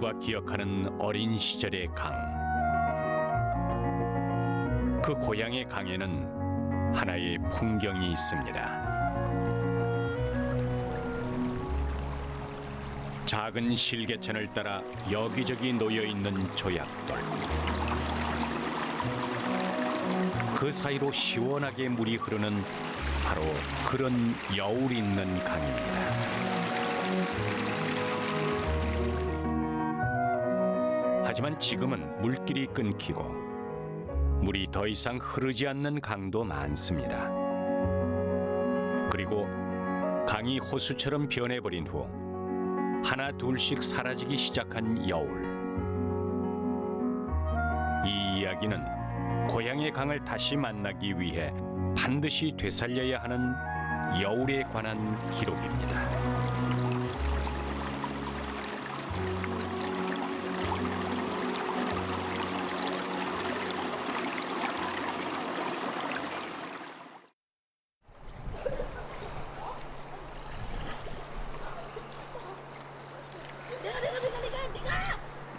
모두가 기억하는 어린 시절의 강. 그 고향의 강에는 하나의 풍경이 있습니다. 작은 실개천을 따라 여기저기 놓여있는 조약돌. 그 사이로 시원하게 물이 흐르는 바로 그런 여울이 있는 강입니다. 하지만 지금은 물길이 끊기고 물이 더 이상 흐르지 않는 강도 많습니다. 그리고 강이 호수처럼 변해버린 후 하나 둘씩 사라지기 시작한 여울. 이 이야기는 고향의 강을 다시 만나기 위해 반드시 되살려야 하는 여울에 관한 기록입니다.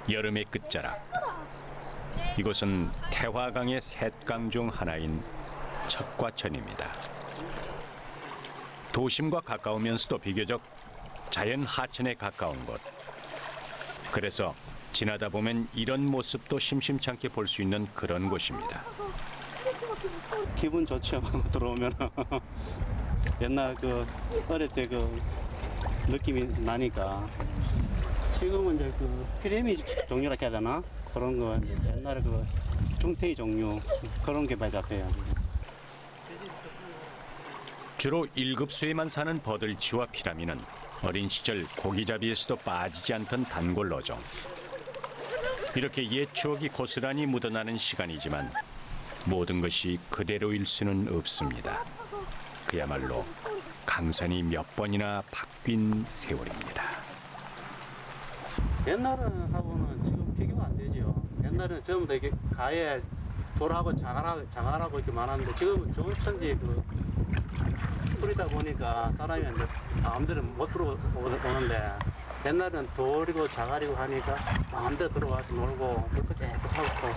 여름의 끝자락, 이곳은 태화강의 셋강 중 하나인 척과천입니다. 도심과 가까우면서도 비교적 자연 하천에 가까운 곳. 그래서 지나다 보면 이런 모습도 심심찮게 볼 수 있는 그런 곳입니다. 기분 좋죠. 들어오면 옛날 그 어릴 때 그 느낌이 나니까. 지금은 이제 그 피레미 종류라 해야 되나? 그런 거 옛날에 그 중태희 종류 그런 게 많이 잡혀요. 주로 1급수에만 사는 버들치와 피라미는 어린 시절 고기잡이에서도 빠지지 않던 단골 어종. 이렇게 옛 추억이 고스란히 묻어나는 시간이지만 모든 것이 그대로일 수는 없습니다. 그야말로 강산이 몇 번이나 바뀐 세월입니다. 옛날은 하고는 지금 비교가 안 되죠. 옛날에는 전부 다 이게 가에 돌하고 자갈하고 이렇게 많았는데 지금은 좋은 천지 그 풀이다 보니까 사람이 이제 마음대로 못 들어오는데 옛날에는 돌이고 자갈이고 하니까 마음대로 들어와서 놀고 물도 깨끗하고.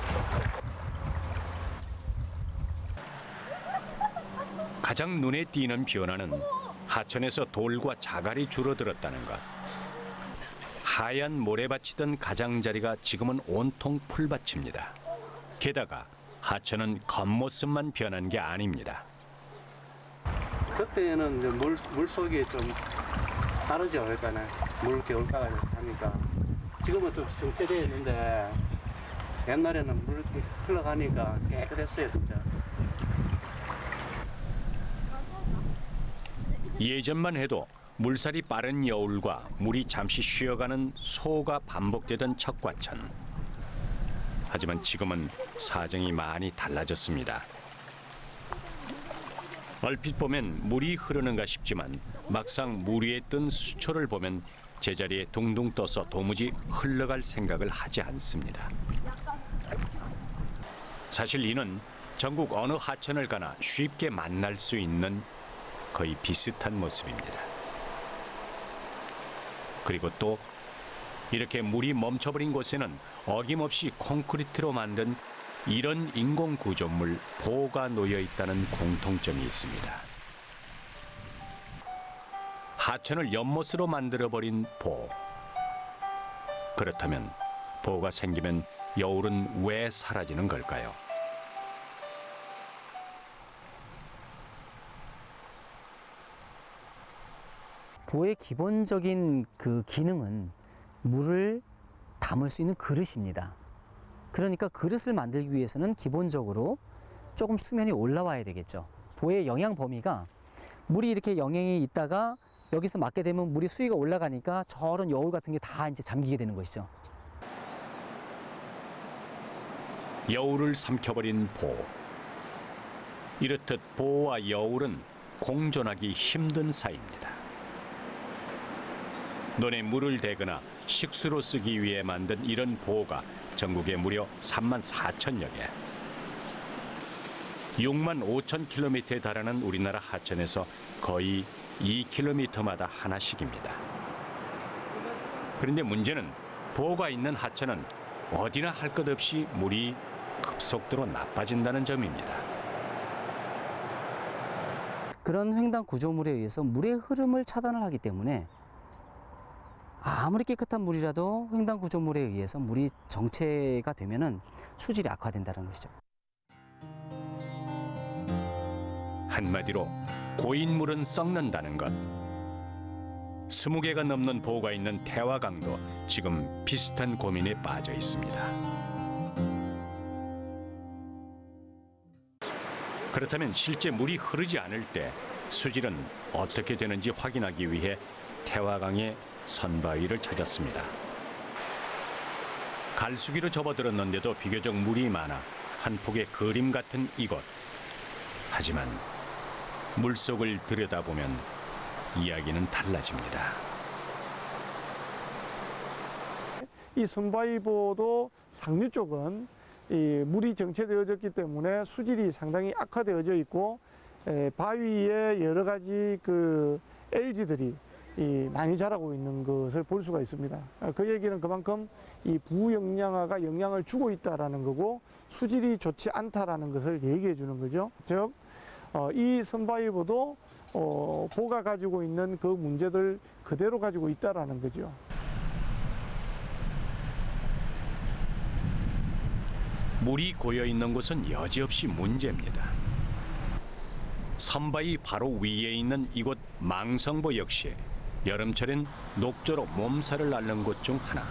가장 눈에 띄는 변화는 하천에서 돌과 자갈이 줄어들었다는 것. 하얀 모래밭이던 가장자리가 지금은 온통 풀밭입니다. 게다가 하천은 겉모습만 변한 게 아닙니다. 그때는 이제 물속이 좀 다르죠. 그러니까 물 겨울가가 하니까 지금은 좀 정체되어 있는데 옛날에는 물 흘러가니까 깨끗했어요, 진짜. 예전만 해도 물살이 빠른 여울과 물이 잠시 쉬어가는 소가 반복되던 척과천. 하지만 지금은 사정이 많이 달라졌습니다. 얼핏 보면 물이 흐르는가 싶지만 막상 물 위에 뜬 수초를 보면 제자리에 둥둥 떠서 도무지 흘러갈 생각을 하지 않습니다. 사실 이는 전국 어느 하천을 가나 쉽게 만날 수 있는 거의 비슷한 모습입니다. 그리고 또 이렇게 물이 멈춰버린 곳에는 어김없이 콘크리트로 만든 이런 인공 구조물 보가 놓여 있다는 공통점이 있습니다. 하천을 연못으로 만들어버린 보. 그렇다면 보가 생기면 여울은 왜 사라지는 걸까요? 보의 기본적인 그 기능은 물을 담을 수 있는 그릇입니다. 그러니까 그릇을 만들기 위해서는 기본적으로 조금 수면이 올라와야 되겠죠. 보의 영양 범위가 물이 이렇게 영양이 있다가 여기서 맞게 되면 물이 수위가 올라가니까 저런 여울 같은 게 다 이제 잠기게 되는 것이죠. 여울을 삼켜버린 보. 이렇듯 보와 여울은 공존하기 힘든 사이입니다. 논에 물을 대거나 식수로 쓰기 위해 만든 이런 보가 전국에 무려 34,000여 개. 65,000km에 달하는 우리나라 하천에서 거의 2km마다 하나씩입니다. 그런데 문제는 보호가 있는 하천은 어디나 할 것 없이 물이 급속도로 나빠진다는 점입니다. 그런 횡단 구조물에 의해서 물의 흐름을 차단을 하기 때문에 아무리 깨끗한 물이라도 횡단 구조물에 의해서 물이 정체가 되면은 수질이 악화된다는 것이죠. 한마디로 고인 물은 썩는다는 것. 20개가 넘는 보호가 있는 태화강도 지금 비슷한 고민에 빠져 있습니다. 그렇다면 실제 물이 흐르지 않을 때 수질은 어떻게 되는지 확인하기 위해 태화강의 선바위를 찾았습니다. 갈수기로 접어들었는데도 비교적 물이 많아 한 폭의 그림 같은 이곳. 하지만 물속을 들여다보면 이야기는 달라집니다. 이 선바위보도 상류 쪽은 이 물이 정체되어졌기 때문에 수질이 상당히 악화되어져 있고 바위에 여러 가지 그 LG들이 많이 자라고 있는 것을 볼 수가 있습니다. 그 얘기는 그만큼 이 부영양화가 영향을 주고 있다라는 거고 수질이 좋지 않다라는 것을 얘기해 주는 거죠. 즉, 이 선바위보도 보가 가지고 있는 그 문제들 그대로 가지고 있다라는 거죠. 물이 고여 있는 곳은 여지없이 문제입니다. 선바위 바로 위에 있는 이곳 망성보 역시 여름철엔 녹조로 몸살을 앓는 곳 중 하나.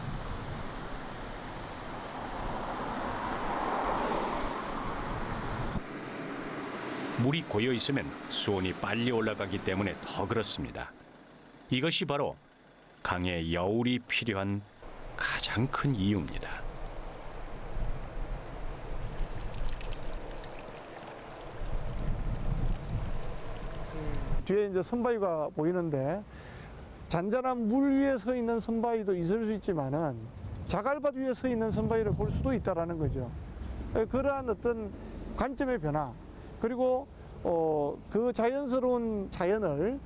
물이 고여 있으면 수온이 빨리 올라가기 때문에 더 그렇습니다. 이것이 바로 강에 여울이 필요한 가장 큰 이유입니다. 뒤에 이제 선바위가 보이는데 잔잔한 물 위에 서 있는 선바위도 있을 수 있지만은 자갈밭 위에 서 있는 선바위를 볼 수도 있다라는 거죠. 그러한 어떤 관점의 변화 그리고 그 자연스러운 자연을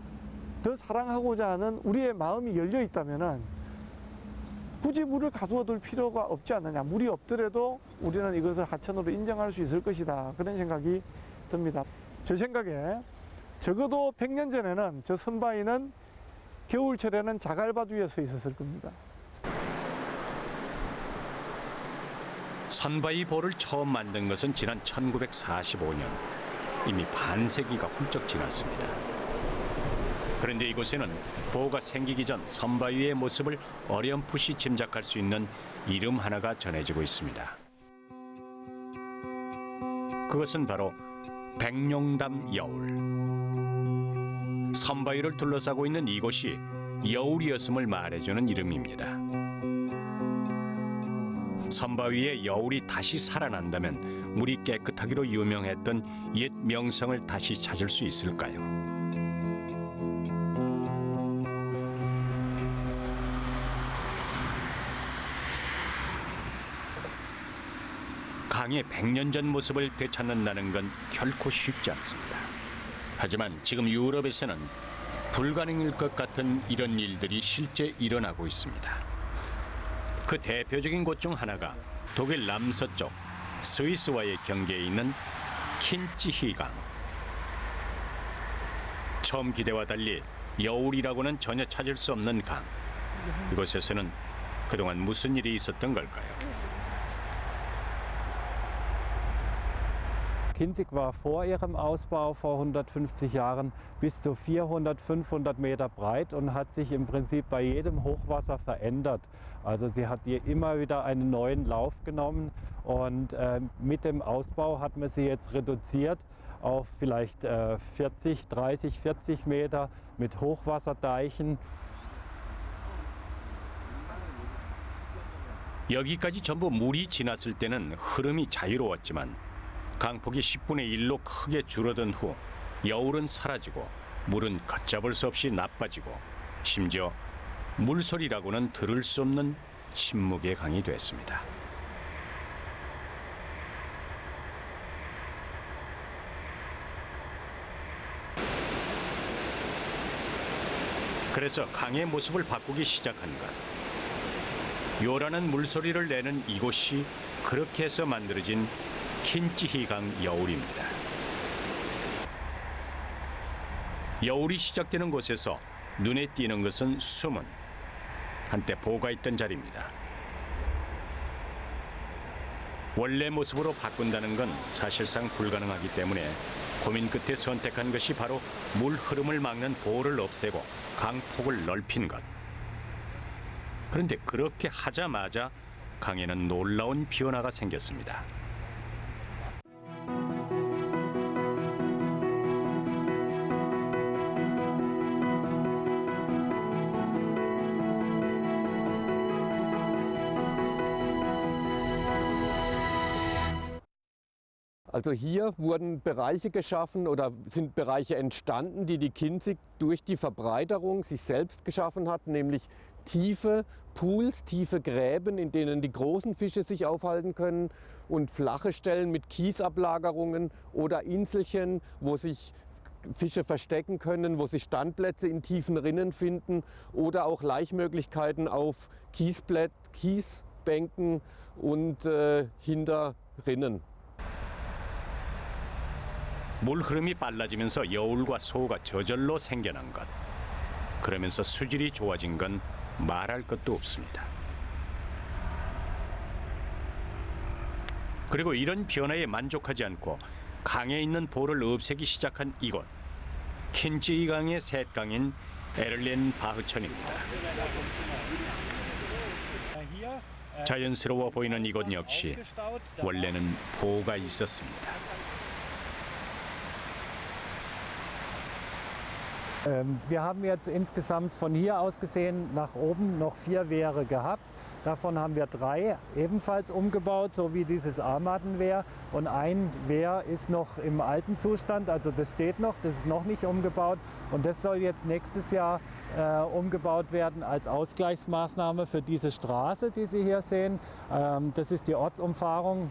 더 사랑하고자 하는 우리의 마음이 열려 있다면은 굳이 물을 가두어 둘 필요가 없지 않느냐. 물이 없더라도 우리는 이것을 하천으로 인정할 수 있을 것이다. 그런 생각이 듭니다. 제 생각에 적어도 100년 전에는 저 선바위는 겨울철에는 자갈밭 위에 서 있었을 겁니다. 선바위보를 처음 만든 것은 지난 1945년. 이미 반세기가 훌쩍 지났습니다. 그런데 이곳에는 보호가 생기기 전 선바위의 모습을 어렴풋이 짐작할 수 있는 이름 하나가 전해지고 있습니다. 그것은 바로 백룡담 여울. 선바위를 둘러싸고 있는 이곳이 여울이었음을 말해주는 이름입니다. 선바위에 여울이 다시 살아난다면 물이 깨끗하기로 유명했던 옛 명성을 다시 찾을 수 있을까요? 강의 100년 전 모습을 되찾는다는 건 결코 쉽지 않습니다. 하지만 지금 유럽에서는 불가능일 것 같은 이런 일들이 실제 일어나고 있습니다. 그 대표적인 곳 중 하나가 독일 남서쪽 스위스와의 경계에 있는 킨치히강. 처음 기대와 달리 여울이라고는 전혀 찾을 수 없는 강. 이곳에서는 그동안 무슨 일이 있었던 걸까요? Kinzig war vor ihrem Ausbau vor 150 Jahren bis zu 400, 500 Meter breit und hat sich im Prinzip bei jedem Hochwasser verändert. Also sie hat hier immer wieder einen neuen Lauf genommen und mit dem Ausbau hat man sie jetzt reduziert auf vielleicht 40, 30, 40 Meter mit Hochwasserdeichen. 여기까지 전부 물이 지났을 때는 흐름이 자유로웠지만 강폭이 10분의 1로 크게 줄어든 후 여울은 사라지고 물은 걷잡을 수 없이 나빠지고 심지어 물소리라고는 들을 수 없는 침묵의 강이 됐습니다. 그래서 강의 모습을 바꾸기 시작한 것. 요란한 물소리를 내는 이곳이 그렇게 해서 만들어진 킨찌히강 여울입니다. 여울이 시작되는 곳에서 눈에 띄는 것은 수문, 한때 보가 있던 자리입니다. 원래 모습으로 바꾼다는 건 사실상 불가능하기 때문에 고민 끝에 선택한 것이 바로 물 흐름을 막는 보를 없애고 강폭을 넓힌 것. 그런데 그렇게 하자마자 강에는 놀라운 변화가 생겼습니다. Also hier wurden Bereiche geschaffen oder sind Bereiche entstanden, die die Kinzig durch die Verbreiterung sich selbst geschaffen hat, nämlich tiefe Pools, tiefe Gräben, in denen die großen Fische sich aufhalten können, und flache Stellen mit Kiesablagerungen oder Inselchen, wo sich Fische verstecken können, wo sich Standplätze in tiefen Rinnen finden oder auch Laichmöglichkeiten auf Kiesbänken und hinter Rinnen. 물 흐름이 빨라지면서 여울과 소가 저절로 생겨난 것. 그러면서 수질이 좋아진 건 말할 것도 없습니다. 그리고 이런 변화에 만족하지 않고 강에 있는 보를 없애기 시작한 이곳. 킨찌히강의 셋강인 에를렌 바흐천입니다. 자연스러워 보이는 이곳 역시 원래는 보가 있었습니다. Wir haben jetzt insgesamt von hier aus gesehen nach oben noch 4 Wehre gehabt. Davon haben wir 3 ebenfalls umgebaut, so wie dieses Armatenwehr. Und ein Wehr ist noch im alten Zustand, also das steht noch, das ist noch nicht umgebaut. Und das soll jetzt nächstes Jahr umgebaut werden als Ausgleichsmaßnahme für diese Straße, die Sie hier sehen. Das ist die Ortsumfahrung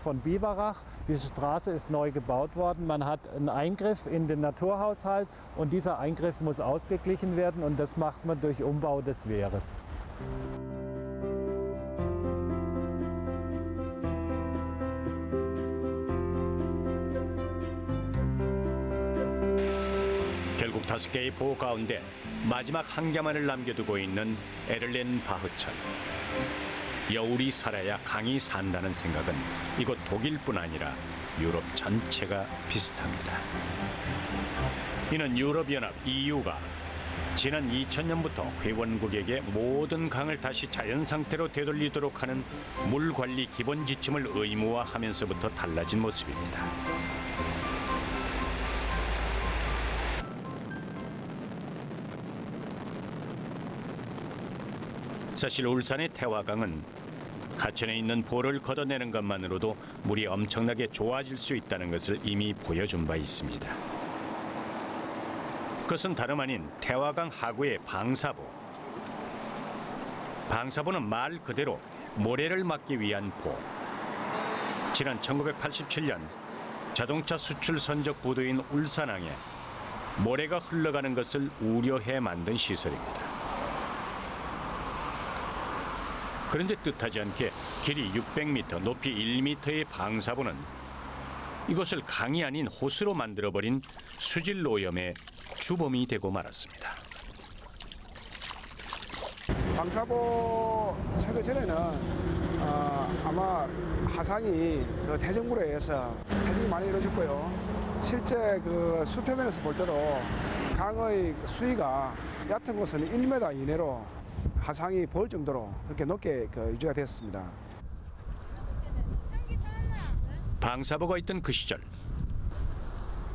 von Biberach. Diese Straße ist neu gebaut worden. Man hat einen Eingriff in den Naturhaushalt und dieser Eingriff muss ausgeglichen werden, und das macht man durch Umbau des Wehres. 결국 5개의 보 가운데 마지막 한 개만을 남겨두고 있는 에를렌 바흐천. 여울이 살아야 강이 산다는 생각은 이곳 독일뿐 아니라 유럽 전체가 비슷합니다. 이는 유럽연합 EU가 지난 2000년부터 회원국에게 모든 강을 다시 자연 상태로 되돌리도록 하는 물 관리 기본 지침을 의무화하면서부터 달라진 모습입니다. 사실 울산의 태화강은 하천에 있는 보를 걷어내는 것만으로도 물이 엄청나게 좋아질 수 있다는 것을 이미 보여준 바 있습니다. 그것은 다름 아닌 태화강 하구의 방사보. 방사보는 말 그대로 모래를 막기 위한 보. 지난 1987년 자동차 수출 선적 부도인 울산항에 모래가 흘러가는 것을 우려해 만든 시설입니다. 그런데 뜻하지 않게 길이 600m, 높이 1m의 방사보는 이것을 강이 아닌 호수로 만들어버린 수질 오염의 주범이 되고 말았습니다. 방사보 철거 전에는 아마 하상이 그 태정물에 의해서 해직이 많이 이루어졌고요. 실제 그 수표면에서 볼 때도 강의 수위가 얕은 곳은 1m 이내로 하상이 보일 정도로 그렇게 높게 유지가 됐습니다. 방사보가 있던 그 시절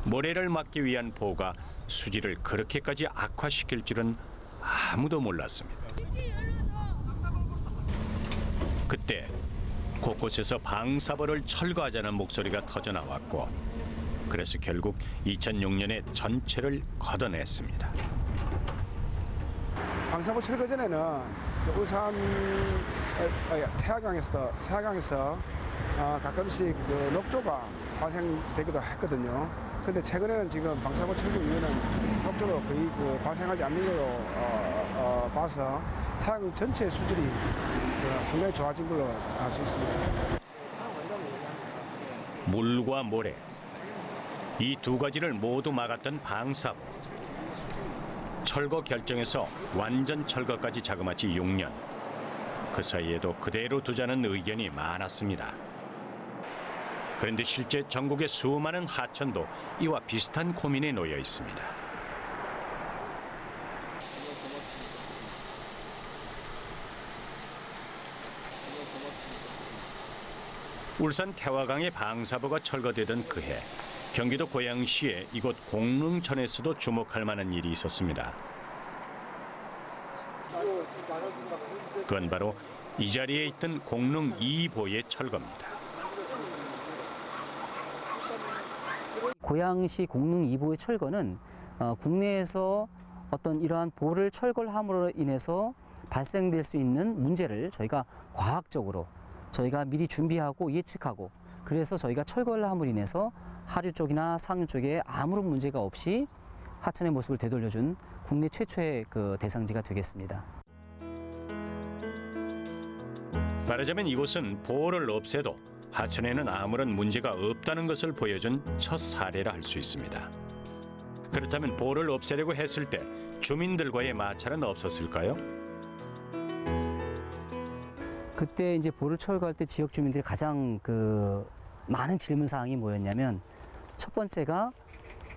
모래를 막기 위한 보가 수질을 그렇게까지 악화시킬 줄은 아무도 몰랐습니다. 그때 곳곳에서 방사보를 철거하자는 목소리가 터져나왔고 그래서 결국 2006년에 전체를 걷어냈습니다. 방사보 철거 전에는 울산 태화강에서 가끔씩 그 녹조가 발생되기도 했거든요. 근데 최근에는 지금 방사고 철거 이후는 법적으로 거의 그 발생하지 않는 걸로 봐서 태양 전체 수질이 상당히 좋아진 걸로 알 수 있습니다. 물과 모래, 이 두 가지를 모두 막았던 방사부. 철거 결정에서 완전 철거까지 자그마치 6년. 그 사이에도 그대로 두자는 의견이 많았습니다. 그런데 실제 전국의 수많은 하천도 이와 비슷한 고민에 놓여 있습니다. 울산 태화강의 방사부가 철거되던 그해, 경기도 고양시의 이곳 공릉천에서도 주목할 만한 일이 있었습니다. 그건 바로 이 자리에 있던 공릉 2보의 철거입니다. 고양시 공릉 2보의 철거는 국내에서 어떤 이러한 보를 철거를 함으로 인해서 발생될 수 있는 문제를 저희가 과학적으로 저희가 미리 준비하고 예측하고, 그래서 저희가 철거를 함으로 인해서 하류 쪽이나 상류 쪽에 아무런 문제가 없이 하천의 모습을 되돌려준 국내 최초의 그 대상지가 되겠습니다. 말하자면 이곳은 보호를 없애도 하천에는 아무런 문제가 없다는 것을 보여준 첫 사례라 할 수 있습니다. 그렇다면 보호를 없애려고 했을 때 주민들과의 마찰은 없었을까요? 그때 이제 보를 철거할 때 지역 주민들이 가장 그 많은 질문 사항이 뭐였냐면, 첫 번째가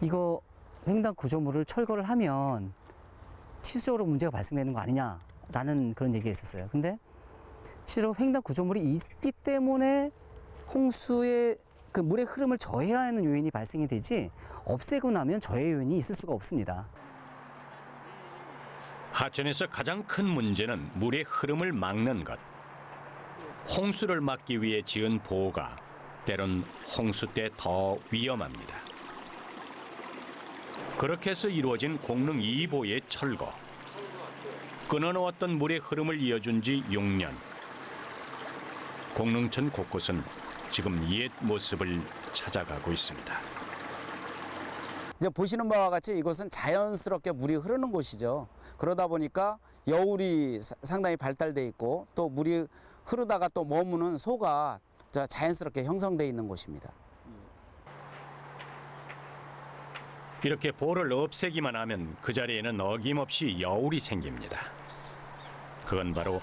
이거 횡단 구조물을 철거를 하면 치수적으로 문제가 발생되는 거 아니냐라는 그런 얘기가 있었어요. 근데 실제로 횡단 구조물이 있기 때문에 홍수의 그 물의 흐름을 저해하는 요인이 발생이 되지, 없애고 나면 저해 요인이 있을 수가 없습니다. 하천에서 가장 큰 문제는 물의 흐름을 막는 것. 홍수를 막기 위해 지은 보호가 때론 홍수 때 더 위험합니다. 그렇게 해서 이루어진 공릉 2보의 철거. 끊어놓았던 물의 흐름을 이어준 지 6년. 공릉천 곳곳은 지금 옛 모습을 찾아가고 있습니다. 이제 보시는 바와 같이 이곳은 자연스럽게 물이 흐르는 곳이죠. 그러다 보니까 여울이 상당히 발달돼 있고, 또 물이 흐르다가 또 머무는 소가 자연스럽게 형성돼 있는 곳입니다. 이렇게 보를 없애기만 하면 그 자리에는 어김없이 여울이 생깁니다. 그건 바로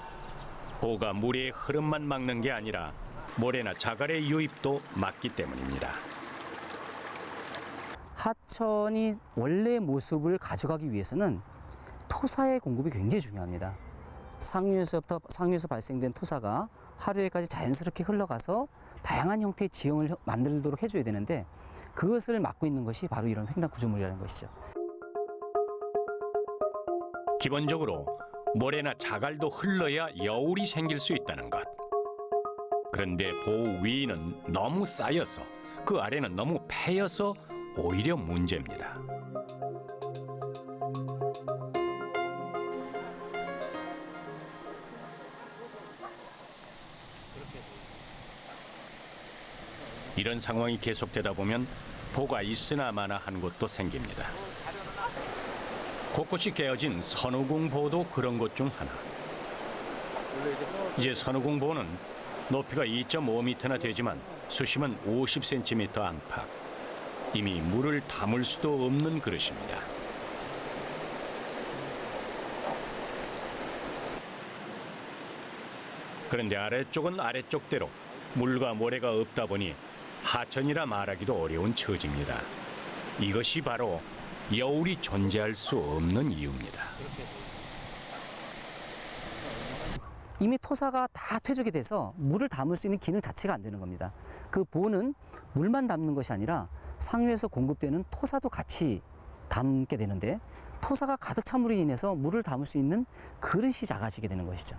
보가 물의 흐름만 막는 게 아니라 모래나 자갈의 유입도 막기 때문입니다. 하천이 원래의 모습을 가져가기 위해서는 토사의 공급이 굉장히 중요합니다. 상류에서 발생된 토사가 하류에까지 자연스럽게 흘러가서 다양한 형태의 지형을 만들도록 해줘야 되는데, 그것을 막고 있는 것이 바로 이런 횡단 구조물이라는 것이죠. 기본적으로 모래나 자갈도 흘러야 여울이 생길 수 있다는 것. 그런데 보호 위는 너무 쌓여서 그 아래는 너무 패여서 오히려 문제입니다. 이런 상황이 계속되다 보면 보가 있으나 마나 한 곳도 생깁니다. 곳곳이 깨어진 선우궁보도 그런 곳 중 하나. 이제 선우궁보는 높이가 2.5m나 되지만 수심은 50cm 안팎. 이미 물을 담을 수도 없는 그릇입니다. 그런데 아래쪽은 아래쪽대로 물과 모래가 없다 보니 하천이라 말하기도 어려운 처지입니다. 이것이 바로 여울이 존재할 수 없는 이유입니다. 이미 토사가 다 퇴적이 돼서 물을 담을 수 있는 기능 자체가 안 되는 겁니다. 그 보는 물만 담는 것이 아니라 상류에서 공급되는 토사도 같이 담게 되는데, 토사가 가득 찬 물로 인해서 물을 담을 수 있는 그릇이 작아지게 되는 것이죠.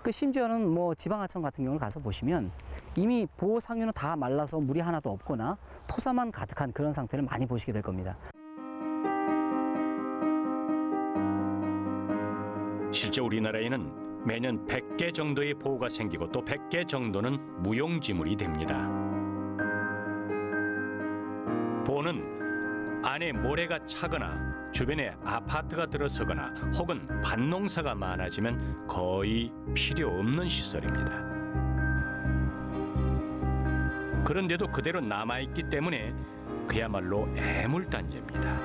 그 심지어는 뭐 지방하천 같은 경우를 가서 보시면 이미 보호 상류는 다 말라서 물이 하나도 없거나 토사만 가득한 그런 상태를 많이 보시게 될 겁니다. 실제 우리나라에는 매년 100개 정도의 보호가 생기고 또 100개 정도는 무용지물이 됩니다. 보호는 안에 모래가 차거나 주변에 아파트가 들어서거나 혹은 밭농사가 많아지면 거의 필요 없는 시설입니다. 그런데도 그대로 남아있기 때문에 그야말로 애물단지입니다.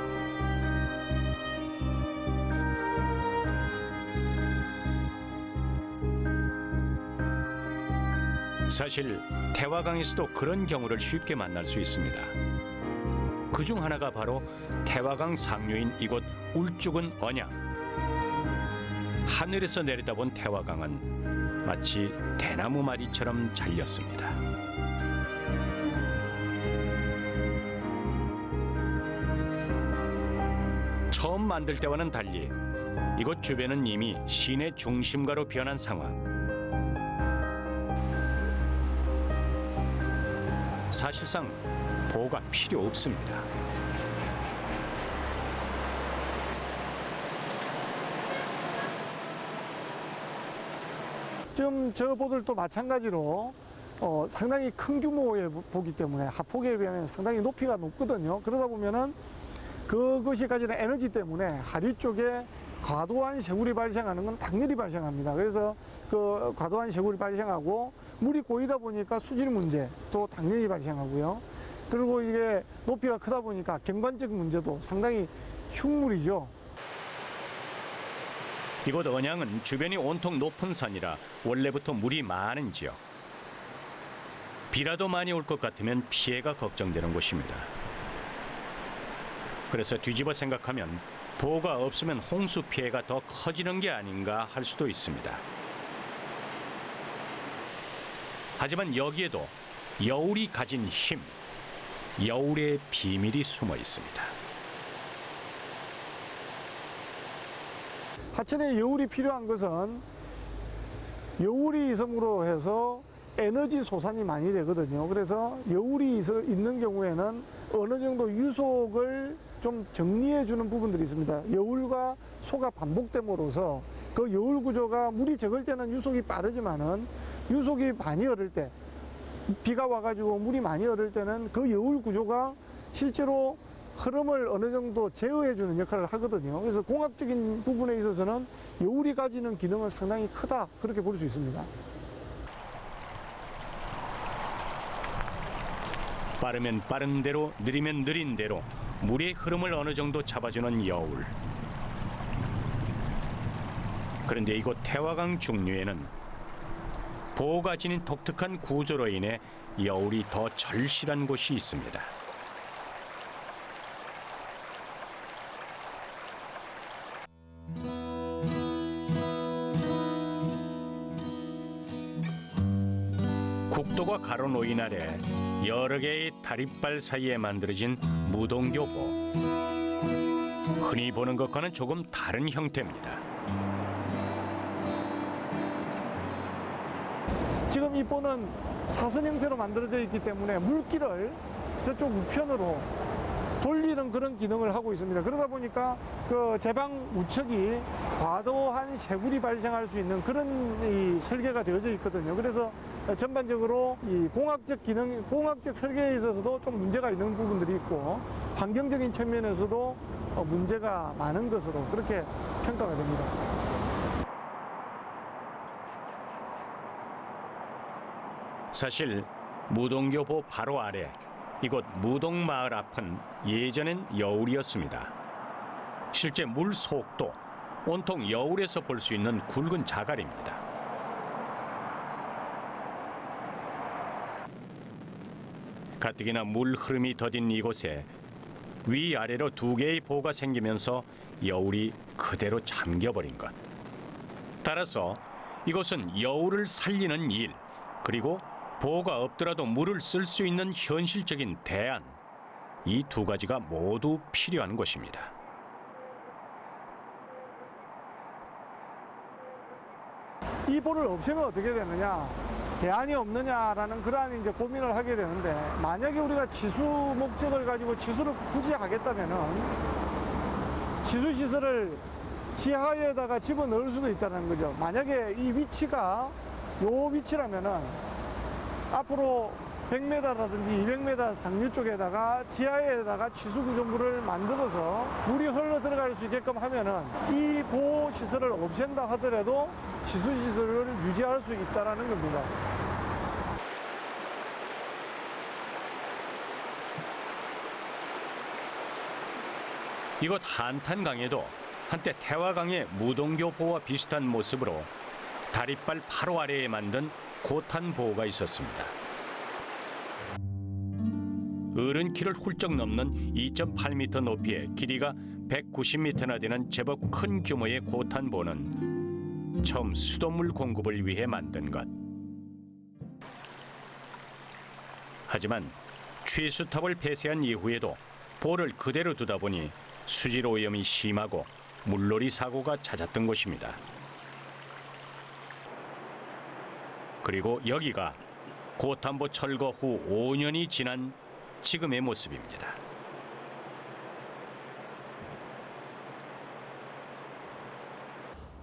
사실 태화강에서도 그런 경우를 쉽게 만날 수 있습니다. 그중 하나가 바로 태화강 상류인 이곳 울죽은 언양. 하늘에서 내려다본 태화강은 마치 대나무 마리처럼 잘렸습니다. 처음 만들 때와는 달리 이곳 주변은 이미 시내 중심가로 변한 상황. 사실상 보호가 필요 없습니다. 지금 저 보들도 마찬가지로 상당히 큰 규모의 보기 때문에 하폭에 비하면 상당히 높이가 높거든요. 그러다 보면은 그것이 가지는 에너지 때문에 하류 쪽에 과도한 쇄골이 발생하는 건 당연히 발생합니다. 그래서 그 과도한 쇄골이 발생하고 물이 고이다 보니까 수질 문제도 당연히 발생하고요. 그리고 이게 높이가 크다 보니까 경관적 문제도 상당히 흉물이죠. 이곳 언양은 주변이 온통 높은 산이라 원래부터 물이 많은 지역. 비라도 많이 올 것 같으면 피해가 걱정되는 곳입니다. 그래서 뒤집어 생각하면 보호가 없으면 홍수 피해가 더 커지는 게 아닌가 할 수도 있습니다. 하지만 여기에도 여울이 가진 힘, 여울의 비밀이 숨어 있습니다. 하천에 여울이 필요한 것은 여울이 있음으로 해서 에너지 소산이 많이 되거든요. 그래서 여울이 있는 경우에는 어느 정도 유속을 좀 정리해 주는 부분들이 있습니다. 여울과 소가 반복됨으로써 그 여울 구조가 물이 적을 때는 유속이 빠르지만은 유속이 많이 흐를 때, 비가 와가지고 물이 많이 흐를 때는 그 여울 구조가 실제로 흐름을 어느 정도 제어해 주는 역할을 하거든요. 그래서 공학적인 부분에 있어서는 여울이 가지는 기능은 상당히 크다, 그렇게 볼 수 있습니다. 빠르면 빠른 대로, 느리면 느린 대로 물의 흐름을 어느 정도 잡아주는 여울. 그런데 이곳 태화강 중류에는 보호가 지닌 독특한 구조로 인해 여울이 더 절실한 곳이 있습니다. 국도가 가로놓인 아래 여러 개의 다리발 사이에 만들어진 무동교보. 흔히 보는 것과는 조금 다른 형태입니다. 지금 이 보는 사선 형태로 만들어져 있기 때문에 물길을 저쪽 우편으로 돌리는 그런 기능을 하고 있습니다. 그러다 보니까 그 제방 우측이 과도한 쇄골이 발생할 수 있는 그런 이 설계가 되어져 있거든요. 그래서 전반적으로 이 공학적 기능, 공학적 설계에 있어서도 좀 문제가 있는 부분들이 있고 환경적인 측면에서도 문제가 많은 것으로 그렇게 평가가 됩니다. 사실 무동교보 바로 아래 이곳 무동마을 앞은 예전엔 여울이었습니다. 실제 물 속도 온통 여울에서 볼 수 있는 굵은 자갈입니다. 가뜩이나 물 흐름이 더딘 이곳에 위아래로 두 개의 보가 생기면서 여울이 그대로 잠겨버린 것. 따라서 이곳은 여울을 살리는 일, 그리고 보호가 없더라도 물을 쓸 수 있는 현실적인 대안, 이 두 가지가 모두 필요한 곳입니다. 이 보를 없애면 어떻게 되느냐, 대안이 없느냐라는 그러한 이제 고민을 하게 되는데, 만약에 우리가 지수 목적을 가지고 지수를 굳이 하겠다면은 지수 시설을 지하에다가 집어넣을 수도 있다는 거죠. 만약에 이 위치가 요 위치라면은 앞으로 100m라든지 200m 상류 쪽에다가 지하에다가 취수 구조물을 만들어서 물이 흘러 들어갈 수 있게끔 하면은 이 보호 시설을 없앤다 하더라도 취수 시설을 유지할 수 있다라는 겁니다. 이곳 한탄강에도 한때 태화강의 무동교보와 비슷한 모습으로 다리발 바로 아래에 만든 고탄보호가 있었습니다. 어른 키를 훌쩍 넘는 2.8m 높이에 길이가 190m나 되는 제법 큰 규모의 고탄보는 처음 수돗물 공급을 위해 만든 것. 하지만 취수탑을 폐쇄한 이후에도 보를 그대로 두다 보니 수질 오염이 심하고 물놀이 사고가 잦았던 곳입니다. 그리고 여기가 고탄보 철거 후 5년이 지난 지금의 모습입니다.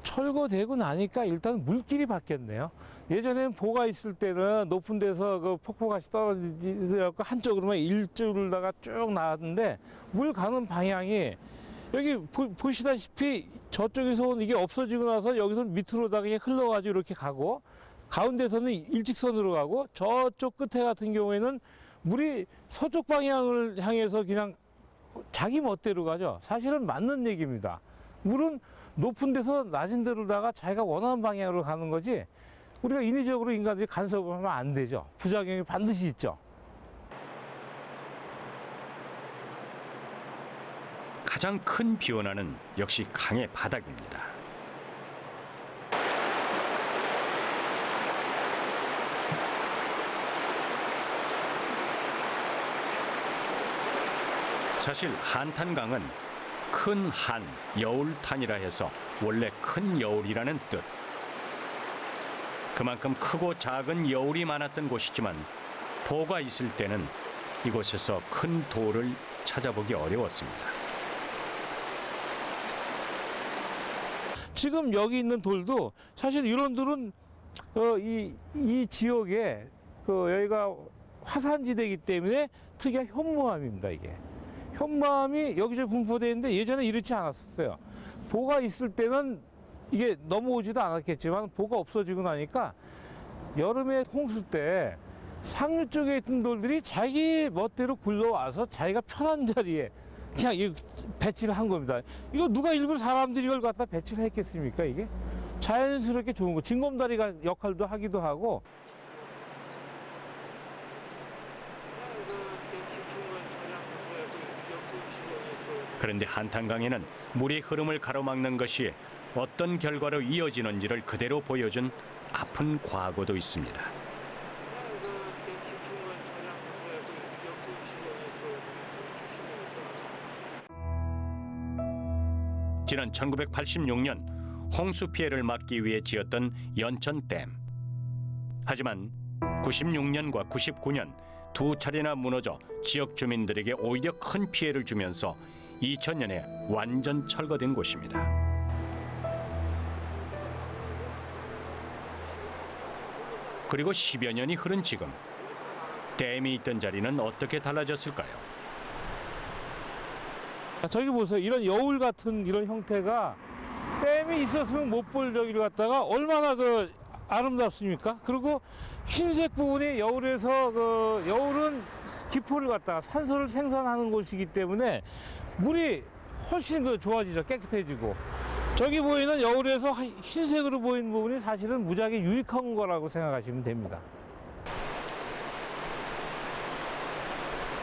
철거되고 나니까 일단 물길이 바뀌었네요. 예전에는 보가 있을 때는 높은 데서 그 폭포같이 떨어지서 한쪽으로만 일줄다가 쭉 나왔는데 물 가는 방향이 여기 보시다시피 저쪽에서 온 이게 없어지고 나서 여기서 밑으로다가 흘러가지고 이렇게 가고 가운데서는 일직선으로 가고 저쪽 끝에 같은 경우에는 물이 서쪽 방향을 향해서 그냥 자기 멋대로 가죠. 사실은 맞는 얘기입니다. 물은 높은 데서 낮은 데로다가 자기가 원하는 방향으로 가는 거지 우리가 인위적으로 인간들이 간섭을 하면 안 되죠. 부작용이 반드시 있죠. 가장 큰 비원화는 역시 강의 바닥입니다. 사실 한탄강은 큰 한, 여울탄이라 해서 원래 큰 여울이라는 뜻. 그만큼 크고 작은 여울이 많았던 곳이지만 보가 있을 때는 이곳에서 큰 돌을 찾아보기 어려웠습니다. 지금 여기 있는 돌도 사실 이런 돌은 이 지역에 여기가 화산지대이기 때문에 특이한 현무암입니다. 이게 현무암이 여기저기 분포되어 있는데 예전에 이렇지 않았었어요. 보가 있을 때는 이게 넘어오지도 않았겠지만 보가 없어지고 나니까 여름에 홍수 때 상류 쪽에 있던 돌들이 자기 멋대로 굴러와서 자기가 편한 자리에 그냥 배치를 한 겁니다. 이거 누가 일부러 사람들이 이걸 갖다 배치를 했겠습니까? 이게 자연스럽게 좋은 거. 징검다리가 역할도 하기도 하고. 그런데 한탄강에는 물의 흐름을 가로막는 것이 어떤 결과로 이어지는지를 그대로 보여준 아픈 과거도 있습니다. 지난 1986년 홍수 피해를 막기 위해 지었던 연천댐. 하지만 96년과 99년 두 차례나 무너져 지역 주민들에게 오히려 큰 피해를 주면서 2000년에 완전 철거된 곳입니다. 그리고 10여 년이 흐른 지금 댐이 있던 자리는 어떻게 달라졌을까요? 저기 보세요. 이런 여울 같은 이런 형태가 댐이 있었으면 못 볼 저기를 갖다가 얼마나 아름답습니까? 그리고 흰색 부분이 여울에서 여울은 기포를 갖다가 산소를 생산하는 곳이기 때문에 물이 훨씬 좋아지죠. 깨끗해지고. 저기 보이는 여울에서 흰색으로 보이는 부분이 사실은 무지하게 유익한 거라고 생각하시면 됩니다.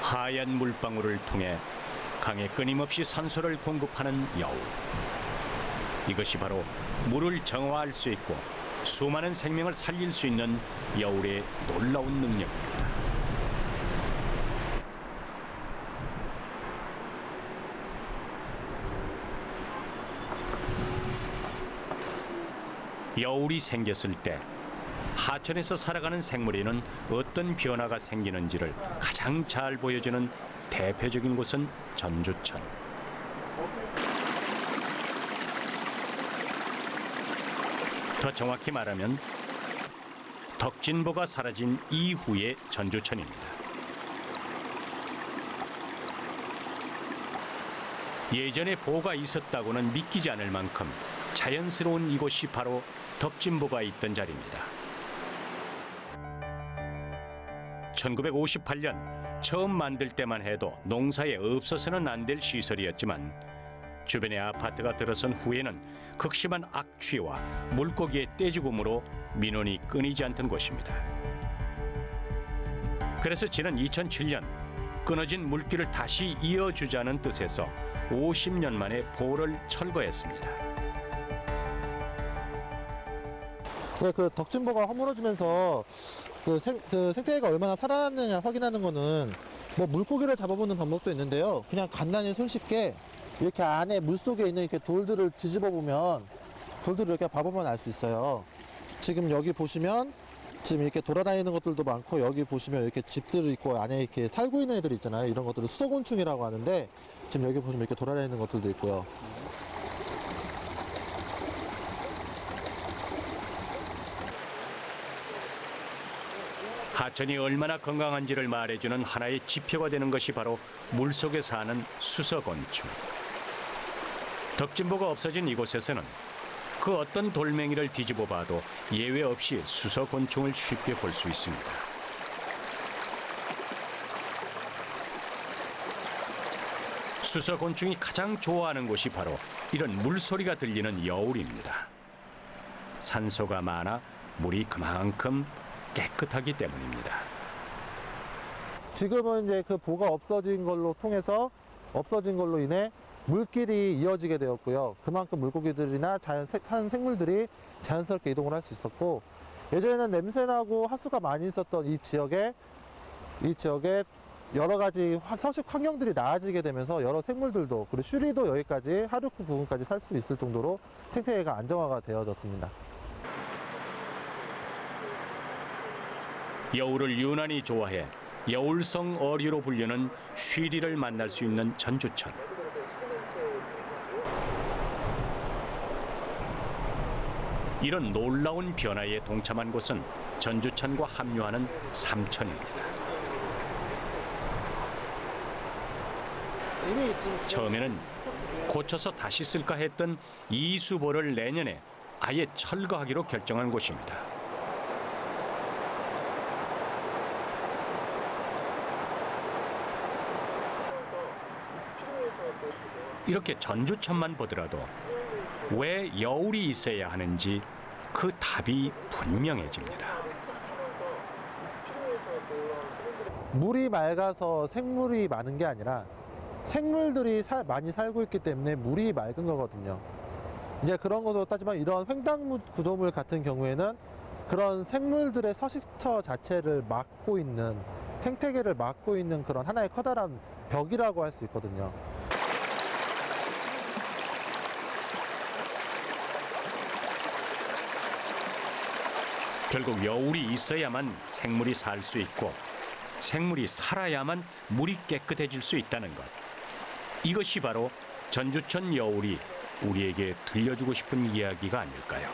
하얀 물방울을 통해 강에 끊임없이 산소를 공급하는 여울. 이것이 바로 물을 정화할 수 있고 수많은 생명을 살릴 수 있는 여울의 놀라운 능력입니다. 여울이 생겼을 때 하천에서 살아가는 생물에는 어떤 변화가 생기는지를 가장 잘 보여주는 대표적인 곳은 전주천. 더 정확히 말하면 덕진보가 사라진 이후의 전주천입니다. 예전에 보가 있었다고는 믿기지 않을 만큼 자연스러운 이곳이 바로 덕진보가 있던 자리입니다. 1958년 처음 만들 때만 해도 농사에 없어서는 안 될 시설이었지만 주변에 아파트가 들어선 후에는 극심한 악취와 물고기의 떼죽음으로 민원이 끊이지 않던 곳입니다. 그래서 지난 2007년 끊어진 물길을 다시 이어주자는 뜻에서 50년 만에 보를 철거했습니다. 네, 그 덕진보가 허물어지면서 그 생태계가 얼마나 살아났느냐 확인하는 거는 뭐 물고기를 잡아보는 방법도 있는데요. 그냥 간단히 손쉽게 이렇게 안에 물속에 있는 이렇게 돌들을 뒤집어 보면 돌들을 이렇게 봐보면 알 수 있어요. 지금 여기 보시면 지금 이렇게 돌아다니는 것들도 많고 여기 보시면 이렇게 집들이 있고 안에 이렇게 살고 있는 애들 있잖아요. 이런 것들을 수소곤충이라고 하는데 지금 여기 보시면 이렇게 돌아다니는 것들도 있고요. 하천이 얼마나 건강한지를 말해주는 하나의 지표가 되는 것이 바로 물속에 사는 수소곤충. 덕진보가 없어진 이곳에서는 그 어떤 돌멩이를 뒤집어 봐도 예외 없이 수소곤충을 쉽게 볼 수 있습니다. 수소곤충이 가장 좋아하는 곳이 바로 이런 물소리가 들리는 여울입니다. 산소가 많아 물이 그만큼 깨끗하기 때문입니다. 지금은 이제 그 보가 없어진 걸로 인해 물길이 이어지게 되었고요. 그만큼 물고기들이나 사는 생물들이 자연스럽게 이동을 할 수 있었고, 예전에는 냄새나고 하수가 많이 있었던 이 지역에 여러 가지 서식 환경들이 나아지게 되면서 여러 생물들도 그리고 쉬리도 여기까지 하류쿠 부근까지 살 수 있을 정도로 생태계가 안정화가 되어졌습니다. 여울을 유난히 좋아해 여울성 어류로 불리는 쉬리를 만날 수 있는 전주천. 이런 놀라운 변화에 동참한 곳은 전주천과 합류하는 삼천입니다. 처음에는 고쳐서 다시 쓸까 했던 이수보를 내년에 아예 철거하기로 결정한 곳입니다. 이렇게 전주천만 보더라도 왜 여울이 있어야 하는지 그 답이 분명해집니다. 물이 맑아서 생물이 많은 게 아니라 생물들이 많이 살고 있기 때문에 물이 맑은 거거든요. 이제 그런 것도 따지만 이런 횡단 구조물 같은 경우에는 그런 생물들의 서식처 자체를 막고 있는, 생태계를 막고 있는 그런 하나의 커다란 벽이라고 할 수 있거든요. 결국 여울이 있어야만 생물이 살 수 있고 생물이 살아야만 물이 깨끗해질 수 있다는 것. 이것이 바로 전주천 여울이 우리에게 들려주고 싶은 이야기가 아닐까요?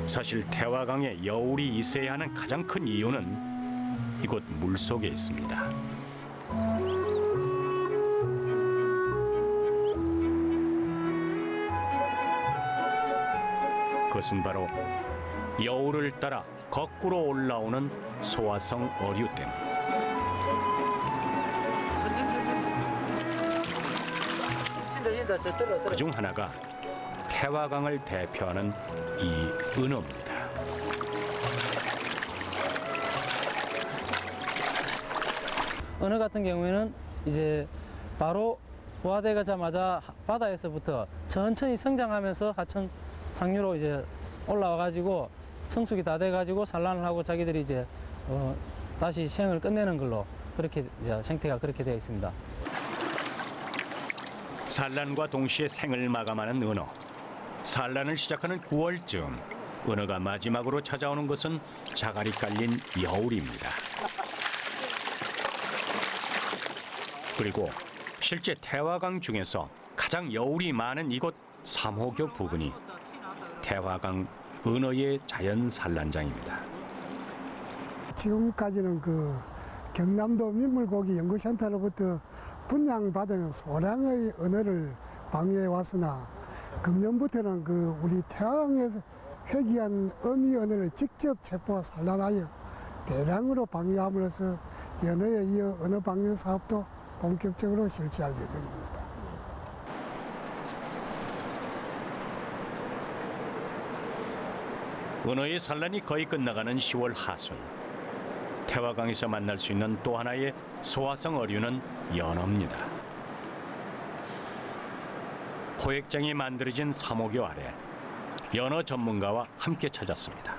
사실 태화강에 여울이 있어야 하는 가장 큰 이유는 이곳 물속에 있습니다. 그것은 바로 여울을 따라 거꾸로 올라오는 소화성 어류 때문. 그중 하나가 태화강을 대표하는 이 은어입니다. 은어 같은 경우에는 이제 바로 부화되자마자 바다에서부터 천천히 성장하면서 하천 상류로 이제 올라와가지고 성숙이 다 돼가지고 산란을 하고 자기들이 이제 다시 생을 끝내는 걸로 그렇게 이제 생태가 그렇게 되어 있습니다. 산란과 동시에 생을 마감하는 은어. 산란을 시작하는 9월쯤 은어가 마지막으로 찾아오는 것은 자갈이 깔린 여울입니다. 그리고 실제 태화강 중에서 가장 여울이 많은 이곳 삼호교 부근이 태화강 은어의 자연 산란장입니다. 지금까지는 그 경남도 민물고기 연구센터로부터 분양받은 소량의 은어를 방류해 왔으나 금년부터는 그 우리 태화강에서 회귀한 어미 은어를 직접 체포 산란하여 대량으로 방류함으로써 연어에 이어 은어 방류 사업도 본격적으로 실시할 예정입니다. 은어의 산란이 거의 끝나가는 10월 하순. 태화강에서 만날 수 있는 또 하나의 소화성 어류는 연어입니다. 포획장이 만들어진 삼호교 아래 연어 전문가와 함께 찾았습니다.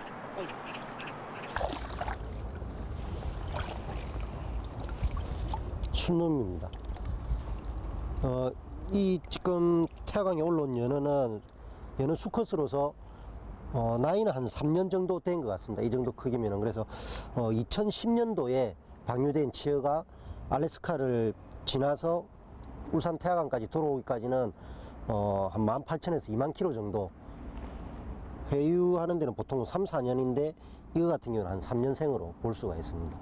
순놈입니다. 이 지금 태화강에 올라온 연어는 연어 수컷으로서 나이는 한 3년 정도 된 것 같습니다. 이 정도 크기면은. 그래서 2010년도에 방류된 치어가 알래스카를 지나서 울산 태화강까지 들어오기까지는 한 18,000에서 2만 킬로 정도. 회유하는 데는 보통 3, 4년인데 이거 같은 경우는 한 3년생으로 볼 수가 있습니다.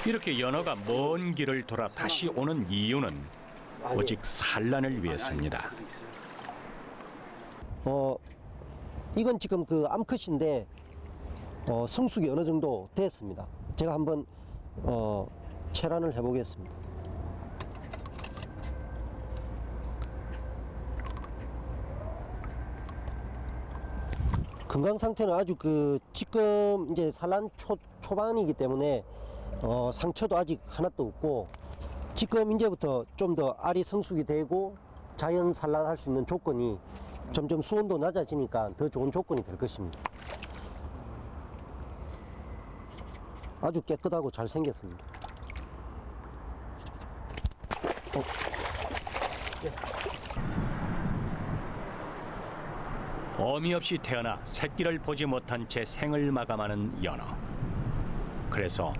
이렇게 연어가 먼 길을 돌아 다시 오는 이유는 오직 산란을 위해서입니다. 이건 지금 그 암컷인데 성숙이 어느 정도 됐습니다. 제가 한번 체란을 해보겠습니다. 건강 상태는 아주 지금 이제 산란 초반이기 때문에 상처도 아직 하나도 없고, 지금 이제부터 좀 더 알이 성숙이 되고 자연 산란할 수 있는 조건이 점점 수온도 낮아지니까 더 좋은 조건이 될 것입니다. 아주 깨끗하고 잘 생겼습니다. 어미 없이 태어나 새끼를 보지 못한 채 생을 마감하는 연어. 그래서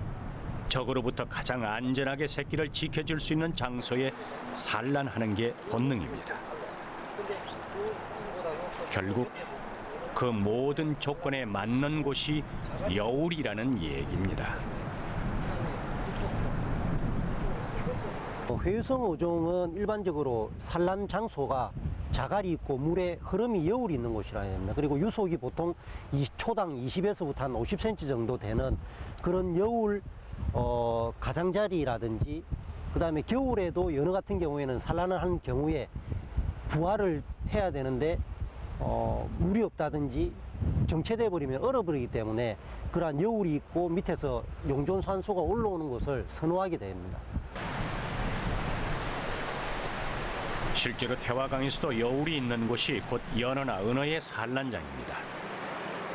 적으로부터 가장 안전하게 새끼를 지켜줄 수 있는 장소에 산란하는 게 본능입니다. 결국 그 모든 조건에 맞는 곳이 여울이라는 얘기입니다. 회유성 어종은 일반적으로 산란 장소가 자갈이 있고 물에 흐름이 여울이 있는 곳이라 해야 됩니다. 그리고 유속이 보통 초당 20에서부터 한 50cm 정도 되는 그런 여울 가장자리라든지, 그 다음에 겨울에도 연어 같은 경우에는 산란을 하는 경우에 부화를 해야 되는데 물이 없다든지 정체돼 버리면 얼어버리기 때문에 그러한 여울이 있고 밑에서 용존산소가 올라오는 것을 선호하게 됩니다. 실제로 태화강에서도 여울이 있는 곳이 곧 연어나 은어의 산란장입니다.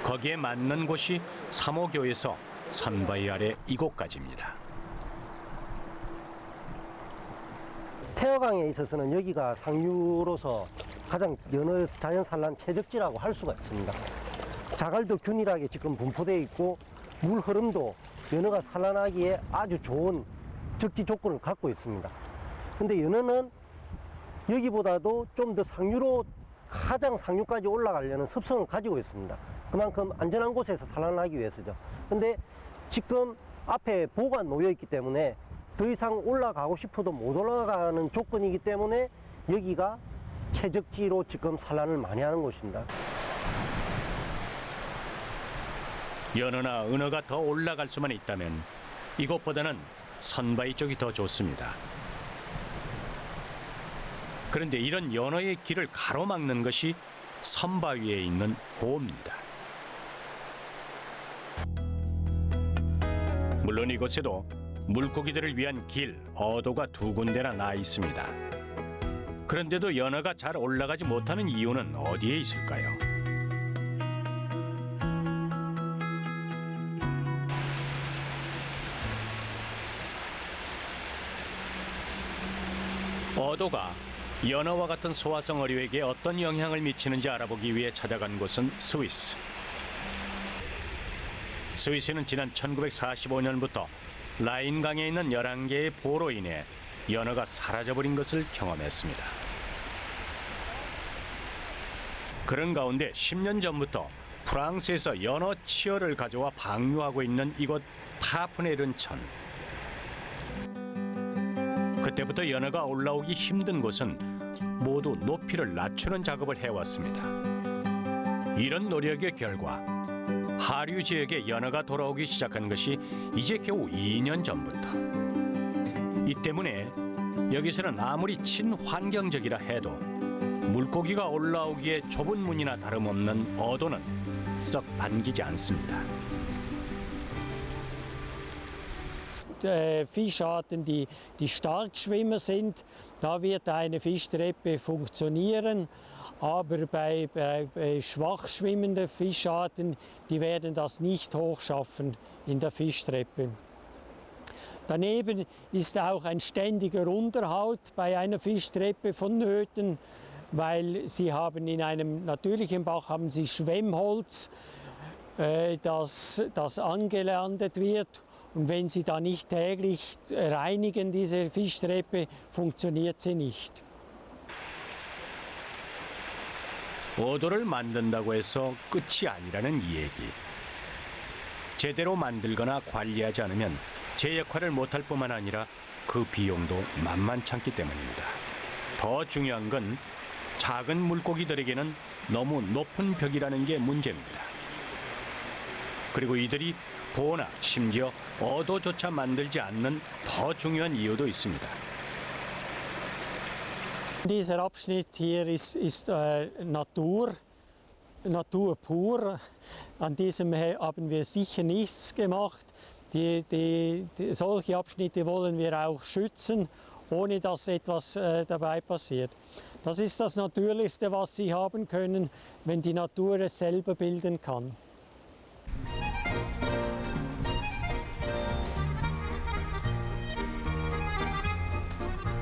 거기에 맞는 곳이 삼호교에서 선바위 아래 이곳까지입니다. 태화강에 있어서는 여기가 상류로서 가장 연어 자연 산란 최적지라고 할 수가 있습니다. 자갈도 균일하게 지금 분포되어 있고 물 흐름도 연어가 산란하기에 아주 좋은 적지 조건을 갖고 있습니다. 근데 연어는 여기보다도 좀 더 상류로 가장 상류까지 올라가려는 습성을 가지고 있습니다. 그만큼 안전한 곳에서 산란하기 위해서죠. 근데 지금 앞에 보가 놓여 있기 때문에 더 이상 올라가고 싶어도 못 올라가는 조건이기 때문에 여기가 최적지로 지금 산란을 많이 하는 곳입니다. 연어나 은어가 더 올라갈 수만 있다면 이곳보다는 선바위 쪽이 더 좋습니다. 그런데 이런 연어의 길을 가로막는 것이 선바위에 있는 보입니다. 물론 이곳에도 물고기들을 위한 길, 어도가 두 군데나 나 있습니다. 그런데도 연어가 잘 올라가지 못하는 이유는 어디에 있을까요? 어도가 연어와 같은 소화성 어류에게 어떤 영향을 미치는지 알아보기 위해 찾아간 곳은 스위스. 스위스는 지난 1945년부터 라인강에 있는 11개의 보로 인해 연어가 사라져버린 것을 경험했습니다. 그런 가운데 10년 전부터 프랑스에서 연어 치어를 가져와 방류하고 있는 이곳 파프네른천. 그때부터 연어가 올라오기 힘든 곳은 모두 높이를 낮추는 작업을 해왔습니다. 이런 노력의 결과 하류 지역에 연어가 돌아오기 시작한 것이 이제 겨우 2년 전부터. 이 때문에 여기서는 아무리 친환경적이라 해도 물고기가 올라오기에 좁은 문이나 다름없는 어도는 썩 반기지 않습니다. Fischarten, die Starkschwimmer sind, da wird eine Fischtreppe funktionieren. Aber bei schwach schwimmenden Fischarten, die werden das nicht hochschaffen in der Fischtreppe. Daneben ist auch ein ständiger Unterhalt bei einer Fischtreppe vonnöten, weil sie haben in einem natürlichen Bach haben sie Schwemmholz, das angelandet wird. Und wenn Sie da nicht täglich reinigen, diese Fischtreppe, funktioniert sie nicht. 어도를 만든다고 해서 끝이 아니라는 이 얘기. 제대로 만들거나 관리하지 않으면 제 역할을 못할 뿐만 아니라 그 비용도 만만찮기 때문입니다. 더 중요한 건 작은 물고기들에게는 너무 높은 벽이라는 게 문제입니다. 그리고 이들이 보나 심지어 어도조차 만들지 않는 더 중요한 이유도 있습니다. Dieser Abschnitt hier ist Natur pur. An diesem haben wir sicher nichts gemacht. Solche Abschnitte wollen wir auch schützen, ohne dass etwas dabei passiert. Das ist das Natürlichste, was Sie haben können, wenn die Natur es selber bilden kann.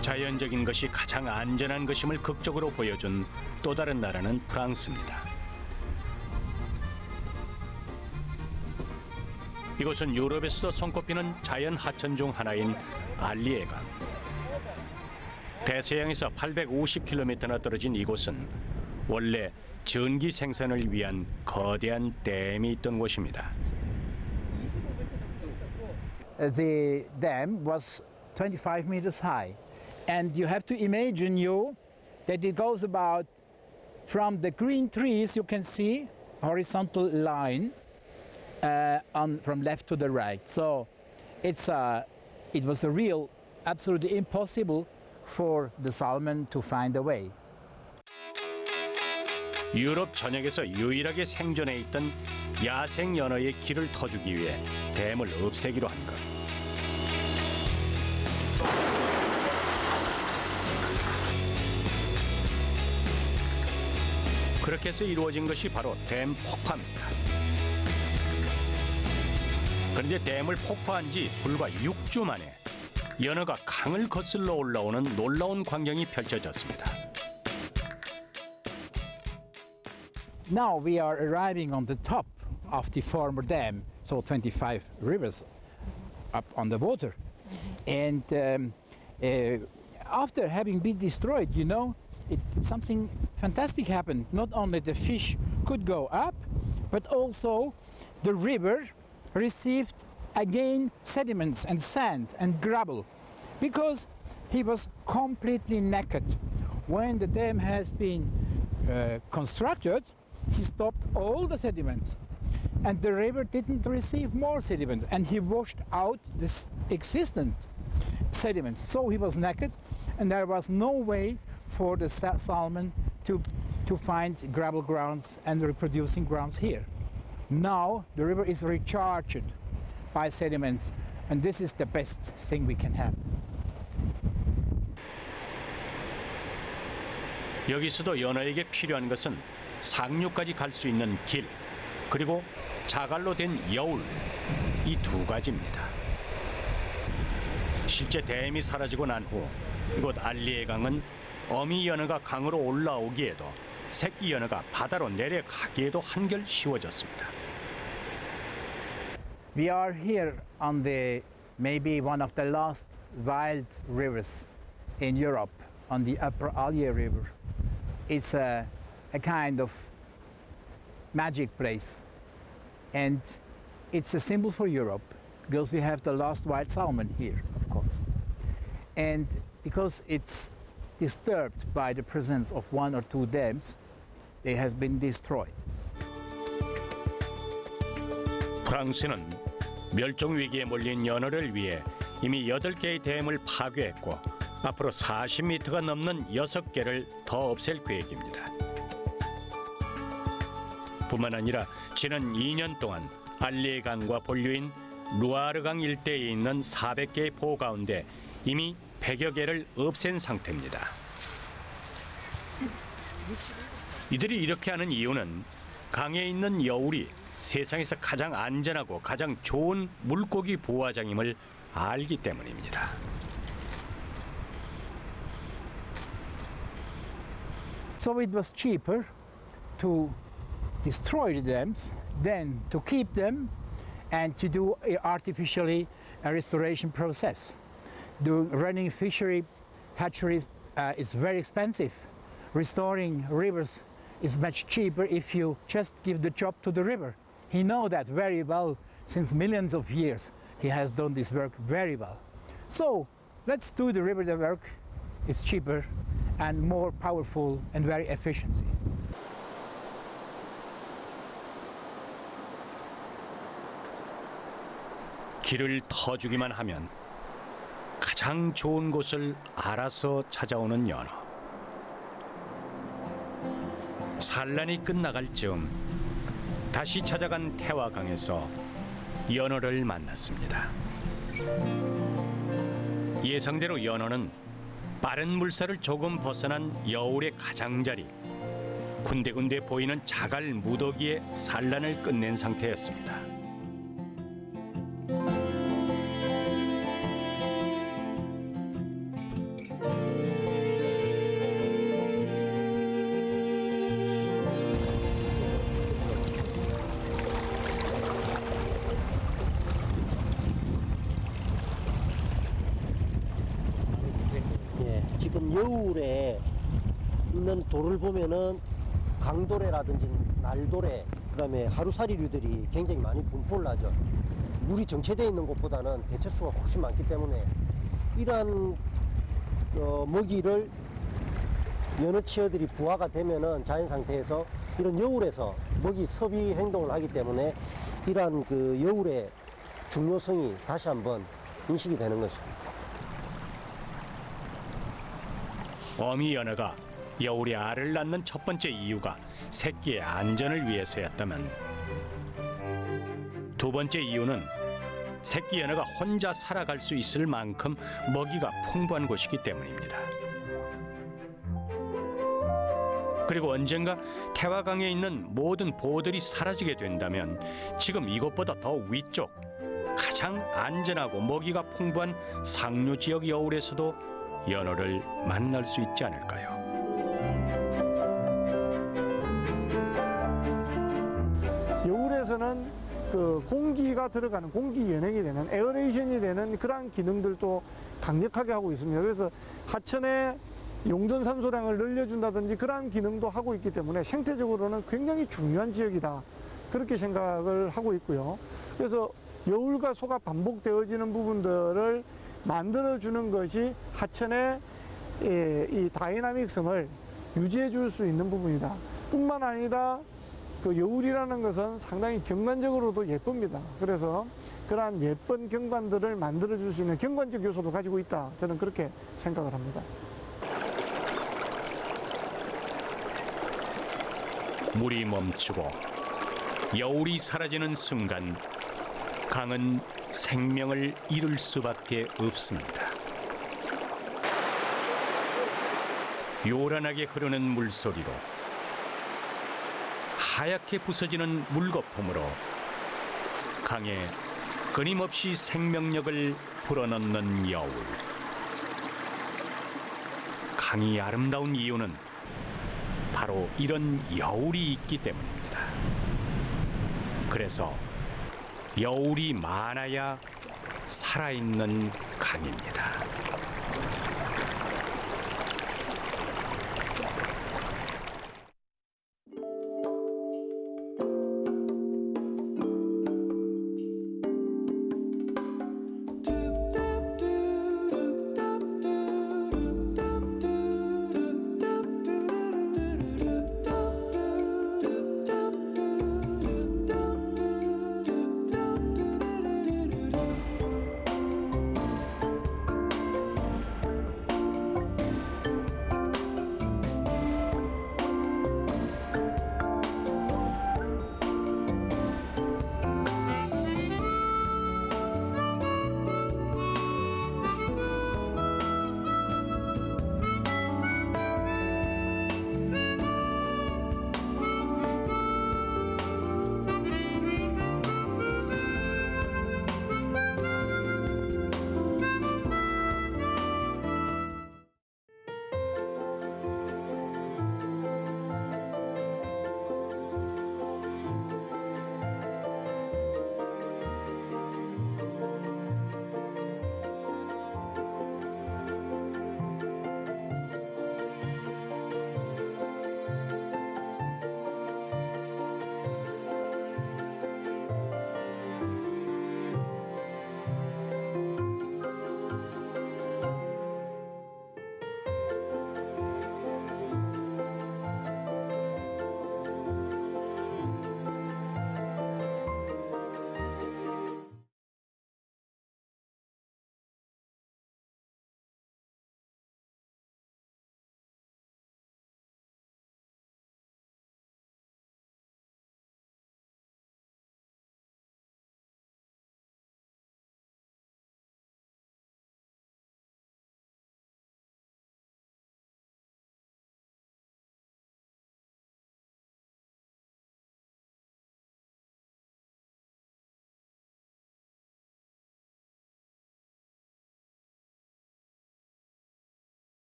자연적인 것이 가장 안전한 것임을 극적으로 보여준 또 다른 나라는 프랑스입니다. 이곳은 유럽에서도 손꼽히는 자연 하천 중 하나인 알리에강. 대서양에서 850km나 떨어진 이곳은 원래 전기 생산을 위한 거대한 댐이 있던 곳입니다. The dam was 25 meters high. And you have to imagine that it goes about from the green trees you can see horizontal line from left to the right. So it was a real absolutely impossible for the salmon to find a way. 유럽 전역에서 유일하게 생존해 있던 야생 연어의 길을 터주기 위해 댐을 없애기로 한 것. 그렇게 해서 이루어진 것이 바로 댐 폭파입니다. 그런데 댐을 폭파한 지 불과 6주 만에 연어가 강을 거슬러 올라오는 놀라운 광경이 펼쳐졌습니다. Now we are arriving on the top of the former dam, so 25 rivers up on the water. And after having been destroyed, something fantastic happened. Not only the fish could go up, but also the river received again sediments and sand and gravel because he was completely naked. When the dam has been constructed, he stopped all the sediments and the river didn't receive more sediments and he washed out this existent sediments. So he was naked and there was no way for the salmon to find gravel grounds and reproducing grounds here. Now the river is recharged by sediments and this is the best thing we can have. 여기서도 연어에게 필요한 것은 상류까지 갈 수 있는 길, 그리고 자갈로 된 여울, 이 두 가지입니다. 실제 댐이 사라지고 난 후 이곳 알리에강은 어미 연어가 강으로 올라오기에도 새끼 연어가 바다로 내려가기에도 한결 쉬워졌습니다. We are here on the maybe one of the last wild rivers in Europe, on the Upper Allier River. It's a kind of magic place, and it's a symbol for Europe because we have the last wild salmon here, of course. And because it's disturbed by the presence of one or two dams, it has been destroyed. 프랑스는 멸종 위기에 몰린 연어를 위해 이미 8개의 댐을 파괴했고 앞으로 40m가 넘는 6개를 더 없앨 계획입니다. 뿐만 아니라 지난 2년 동안 알리에강과 본류인 루아르강 일대에 있는 400개의 포 가운데 이미 100여 개를 없앤 상태입니다. 이들이 이렇게 하는 이유는 강에 있는 여울이 세상에서 가장 안전하고 가장 좋은 물고기 부화장임을 알기 때문입니다. So it was cheaper to destroy the dams than to keep them and to do artificially a restoration process. Running fishery hatcheries is very expensive. Restoring rivers is much cheaper if you just give the job to the river. He knows that very well since millions of years. He has done this work very well. So let's do the river work. It's cheaper and more powerful and very efficient. 길을 터주기만 하면 가장 좋은 곳을 알아서 찾아오는 연어. 산란이 끝나갈 즈음 다시 찾아간 태화강에서 연어를 만났습니다. 예상대로 연어는 빠른 물살을 조금 벗어난 여울의 가장자리, 군데군데 보이는 자갈 무더기에 산란을 끝낸 상태였습니다. 지금 여울에 있는 돌을 보면은 강도래라든지 날도래, 그다음에 하루살이류들이 굉장히 많이 분포를 하죠. 물이 정체되어 있는 곳보다는 대체수가 훨씬 많기 때문에 이러한 먹이를 연어치어들이 부화가 되면은 자연 상태에서 이런 여울에서 먹이 섭이 행동을 하기 때문에 이러한 그 여울의 중요성이 다시 한번 인식이 되는 것입니다. 어미 연어가 여울에 알을 낳는 첫 번째 이유가 새끼의 안전을 위해서였다면 두 번째 이유는 새끼 연어가 혼자 살아갈 수 있을 만큼 먹이가 풍부한 곳이기 때문입니다. 그리고 언젠가 태화강에 있는 모든 보들이 사라지게 된다면 지금 이것보다 더 위쪽 가장 안전하고 먹이가 풍부한 상류 지역 여울에서도 연어를 만날 수 있지 않을까요? 여울에서는 그 공기가 들어가는 공기 연행이 되는 에어레이션이 되는 그러한 기능들도 강력하게 하고 있습니다. 그래서 하천의 용존 산소량을 늘려준다든지 그러한 기능도 하고 있기 때문에 생태적으로는 굉장히 중요한 지역이다. 그렇게 생각을 하고 있고요. 그래서 여울과 소가 반복되어지는 부분들을 만들어주는 것이 하천의 이 다이나믹성을 유지해 줄 수 있는 부분이다. 뿐만 아니라 그 여울이라는 것은 상당히 경관적으로도 예쁩니다. 그래서 그러한 예쁜 경관들을 만들어 줄 수 있는 경관적 요소도 가지고 있다. 저는 그렇게 생각을 합니다. 물이 멈추고 여울이 사라지는 순간 강은 생명을 잃을 수밖에 없습니다. 요란하게 흐르는 물소리로 하얗게 부서지는 물거품으로 강에 끊임없이 생명력을 불어넣는 여울. 강이 아름다운 이유는 바로 이런 여울이 있기 때문입니다. 그래서 여울이 많아야 살아있는 강입니다.